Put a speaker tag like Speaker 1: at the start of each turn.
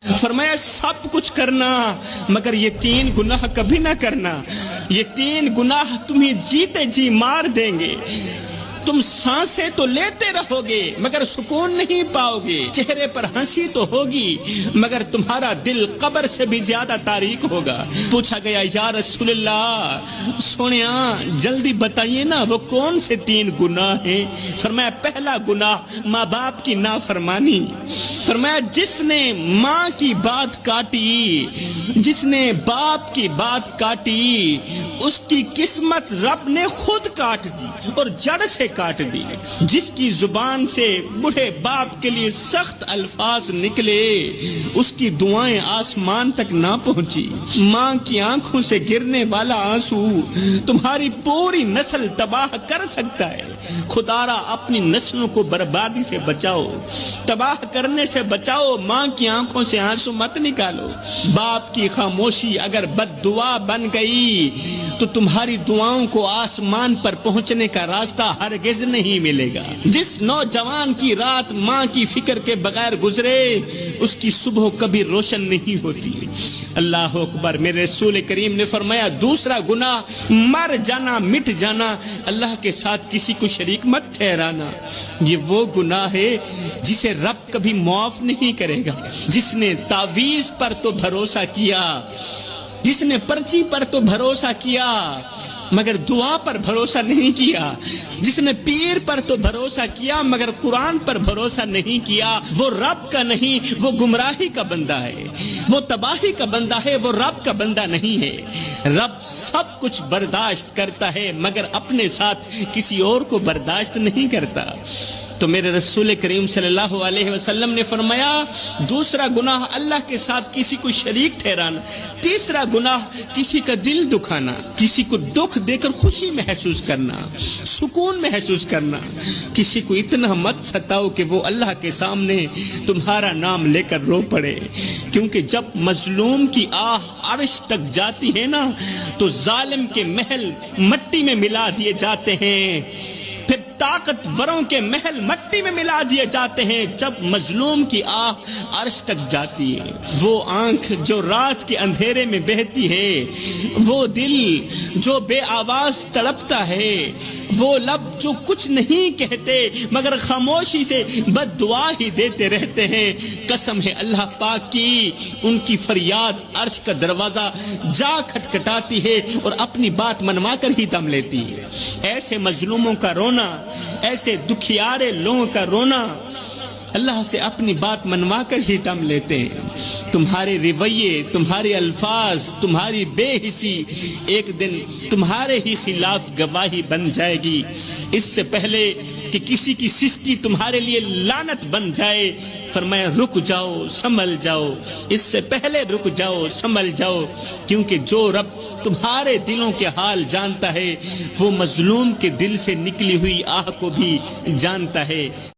Speaker 1: فرمایا سب کچھ کرنا مگر یہ 3 گناہ کبھی نہ کرنا، یہ 3 گناہ تمہیں جیتے جی مار دیں گے۔ تم سانسیں تو لیتے رہو گے مگر سکون نہیں پاؤ گے، چہرے پر ہنسی تو ہوگی مگر تمہارا دل قبر سے بھی زیادہ تاریک ہوگا۔ پوچھا گیا یا رسول اللہ سونیا جلدی بتائیے نا وہ کون سے 3 گناہ ہیں؟ فرمایا پہلا گناہ ماں باپ کی نافرمانی۔ فرمایا جس نے ماں کی بات کاٹی، جس نے باپ کی بات کاٹی، اس کی قسمت رب نے خود کاٹ دی اور جڑ سے کاٹ دی۔ جس کی زبان سے بوڑھے باپ کے لیے سخت الفاظ نکلے، اس کی دعائیں آسمان تک نہ پہنچی۔ ماں کی آنکھوں سے گرنے والا آنسو تمہاری پوری نسل تباہ کر سکتا ہے۔ خدارا اپنی نسلوں کو بربادی سے بچاؤ، تباہ کرنے سے بچاؤ۔ ماں کی آنکھوں سے آنسو مت نکالو۔ باپ کی خاموشی اگر بد دعا بن گئی تو تمہاری دعاؤں کو آسمان پر پہنچنے کا راستہ ہرگز نہیں ملے گا۔ جس نوجوان کی رات ماں کی فکر کے بغیر گزرے، اس کی صبح کبھی روشن نہیں ہوتی۔ اللہ اکبر۔ میرے رسول کریم نے فرمایا دوسرا گناہ مر جانا، مٹ جانا، اللہ کے ساتھ کسی کو شریک مت ٹھہرانا۔ یہ وہ گناہ ہے جسے رب کبھی معاف نہیں کرے گا۔ جس نے تعویذ پر تو بھروسہ کیا، جس نے پرچی پر تو بھروسہ کیا مگر دعا پر بھروسہ نہیں کیا، جس نے پیر پر تو بھروسہ کیا مگر قرآن پر بھروسہ نہیں کیا، وہ رب کا نہیں، وہ گمراہی کا بندہ ہے، وہ تباہی کا بندہ ہے، وہ رب کا بندہ نہیں ہے۔ رب سب کچھ برداشت کرتا ہے مگر اپنے ساتھ کسی اور کو برداشت نہیں کرتا۔ تو میرے رسول کریم صلی اللہ علیہ وسلم نے فرمایا دوسرا گناہ اللہ کے ساتھ کسی کو شریک ٹھہرانا۔ تیسرا گناہ کسی کا دل دکھانا، کسی کو دکھ دے کر خوشی محسوس کرنا، سکون محسوس کرنا۔ کسی کو اتنا مت ستاؤ کہ وہ اللہ کے سامنے تمہارا نام لے کر رو پڑے، کیونکہ جب مظلوم کی آہ عرش تک جاتی ہے نا تو ظالم کے محل مٹی میں ملا دیے جاتے ہیں، پھر طاقتوروں کے محل مٹی میں ملا دیے جاتے ہیں جب مظلوم کی آہ عرش تک جاتی ہے۔ وہ آنکھ جو رات کے اندھیرے میں بہتی ہے، وہ دل جو بے آواز تڑپتا ہے، وہ لب جو کچھ نہیں کہتے مگر خاموشی سے بد دعا ہی دیتے رہتے ہیں، قسم ہے اللہ پاک کی ان کی فریاد عرش کا دروازہ جا کھٹکھٹاتی ہے اور اپنی بات منوا کر ہی دم لیتی ہے۔ ایسے مظلوموں کا رونا، ایسے دکھیارے لوگوں کا رونا اللہ سے اپنی بات منوا کر ہی دم لیتے ہیں۔ تمہارے رویے، تمہارے الفاظ، تمہاری بے حسی ایک دن تمہارے ہی خلاف گواہی بن جائے گی۔ اس سے پہلے کہ کسی کی سستی تمہارے لیے لعنت بن جائے، فرمایا رک جاؤ، سنبھل جاؤ، اس سے پہلے رک جاؤ، سنبھل جاؤ، کیونکہ جو رب تمہارے دلوں کے حال جانتا ہے وہ مظلوم کے دل سے نکلی ہوئی آہ کو بھی جانتا ہے۔